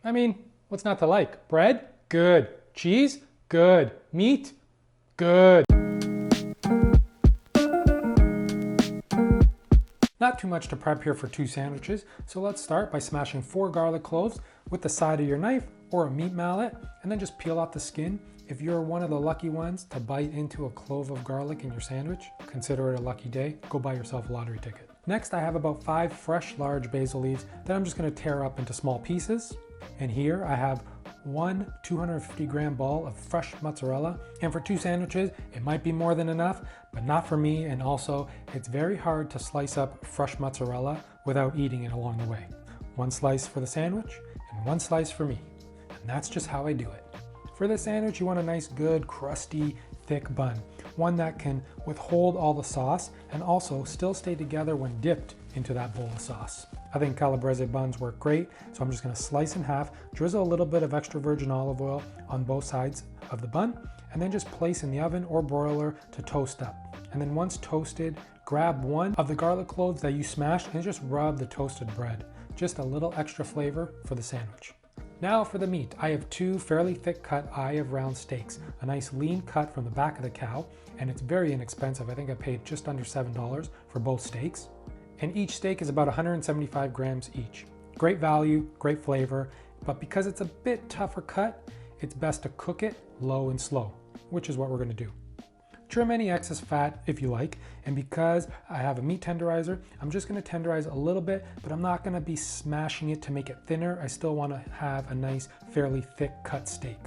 I mean, what's not to like? Bread? Good. Cheese? Good. Meat? Good. Not too much to prep here for 2 sandwiches, so let's start by smashing 4 garlic cloves with the side of your knife or a meat mallet, and then just peel off the skin. If you're one of the lucky ones to bite into a clove of garlic in your sandwich, consider it a lucky day. Go buy yourself a lottery ticket. Next, I have about 5 fresh large basil leaves that I'm just going to tear up into small pieces. And here I have 1 250-gram ball of fresh mozzarella. And for 2 sandwiches, it might be more than enough, but not for me. And also, it's very hard to slice up fresh mozzarella without eating it along the way. 1 slice for the sandwich and 1 slice for me. And that's just how I do it. For the sandwich, you want a nice, good, crusty, thick bun. One that can withhold all the sauce and also still stay together when dipped into that bowl of sauce. I think calabrese buns work great, so I'm just gonna slice in half, drizzle a little bit of extra virgin olive oil on both sides of the bun, and then just place in the oven or broiler to toast up. And then once toasted, grab 1 of the garlic cloves that you smashed and just rub the toasted bread. Just a little extra flavor for the sandwich. Now for the meat, I have 2 fairly thick cut eye of round steaks, a nice lean cut from the back of the cow, and it's very inexpensive. I think I paid just under $7 for both steaks. And each steak is about 175 grams each. Great value, great flavor, but because it's a bit tougher cut, it's best to cook it low and slow, which is what we're gonna do. Trim any excess fat if you like, and because I have a meat tenderizer, I'm just gonna tenderize a little bit, but I'm not gonna be smashing it to make it thinner. I still wanna have a nice, fairly thick cut steak.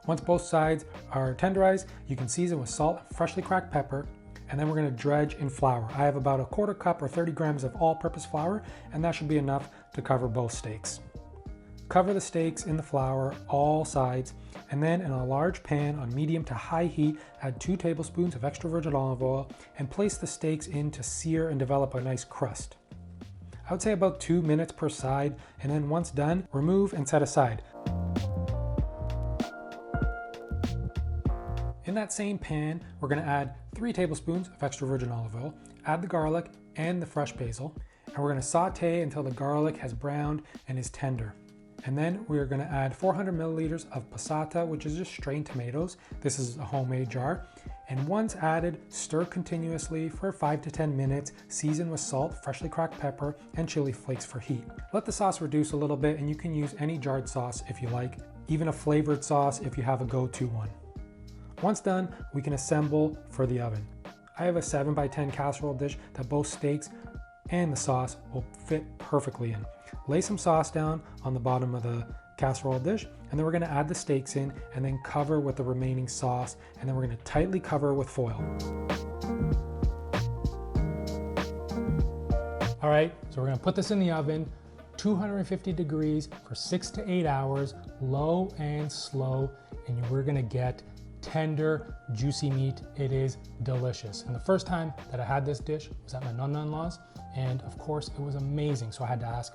Once both sides are tenderized, you can season with salt and freshly cracked pepper, and then we're gonna dredge in flour. I have about 1/4 cup or 30 grams of all-purpose flour, and that should be enough to cover both steaks. Cover the steaks in the flour, all sides, and then in a large pan on medium to high heat, add 2 tablespoons of extra virgin olive oil and place the steaks in to sear and develop a nice crust. I would say about 2 minutes per side, and then once done, remove and set aside. In that same pan, we're gonna add 3 tablespoons of extra virgin olive oil, add the garlic and the fresh basil, and we're gonna saute until the garlic has browned and is tender. And then we are going to add 400 milliliters of passata, which is just strained tomatoes. This is a homemade jar. And once added, stir continuously for 5 to 10 minutes, season with salt, freshly cracked pepper, and chili flakes for heat. Let the sauce reduce a little bit, and you can use any jarred sauce if you like, even a flavored sauce if you have a go-to one. Once done, we can assemble for the oven. I have a 7x10 casserole dish that both steaks and the sauce will fit perfectly in. Lay some sauce down on the bottom of the casserole dish, and then we're gonna add the steaks in and then cover with the remaining sauce, and then we're gonna tightly cover with foil. All right, so we're gonna put this in the oven, 250 degrees for 6 to 8 hours, low and slow, and we're gonna get tender, juicy meat. It is delicious. And the first time that I had this dish was at my Nonna-in-law's, and of course it was amazing. So I had to ask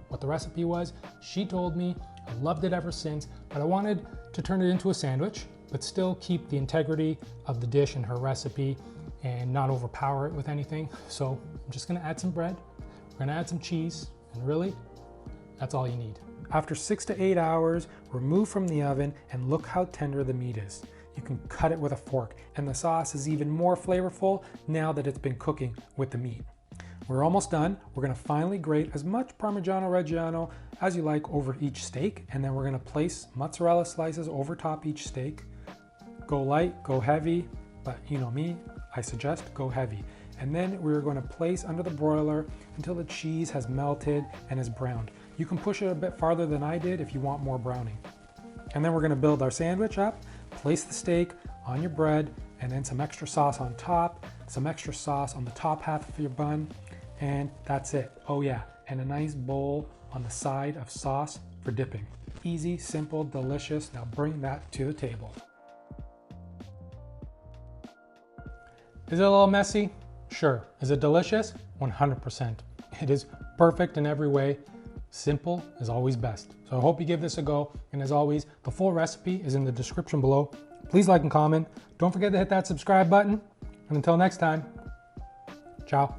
what the recipe was. She told me. I loved it ever since, but I wanted to turn it into a sandwich, but still keep the integrity of the dish and her recipe and not overpower it with anything. So I'm just gonna add some bread, we're gonna add some cheese, and really, that's all you need. After 6 to 8 hours, remove from the oven and look how tender the meat is. You can cut it with a fork, and the sauce is even more flavorful now that it's been cooking with the meat. We're almost done. We're gonna finally grate as much Parmigiano Reggiano as you like over each steak, and then we're gonna place mozzarella slices over top each steak. Go light, go heavy, but you know me, I suggest go heavy. And then we're gonna place under the broiler until the cheese has melted and is browned. You can push it a bit farther than I did if you want more browning. And then we're gonna build our sandwich up, place the steak on your bread, and then some extra sauce on top, some extra sauce on the top half of your bun, and that's it. Oh yeah, and a nice bowl on the side of sauce for dipping. Easy, simple, delicious. Now bring that to the table. Is it a little messy? Sure. Is it delicious? 100%. It is perfect in every way. Simple is always best. So I hope you give this a go. And as always, the full recipe is in the description below. Please like and comment. Don't forget to hit that subscribe button. And until next time, ciao.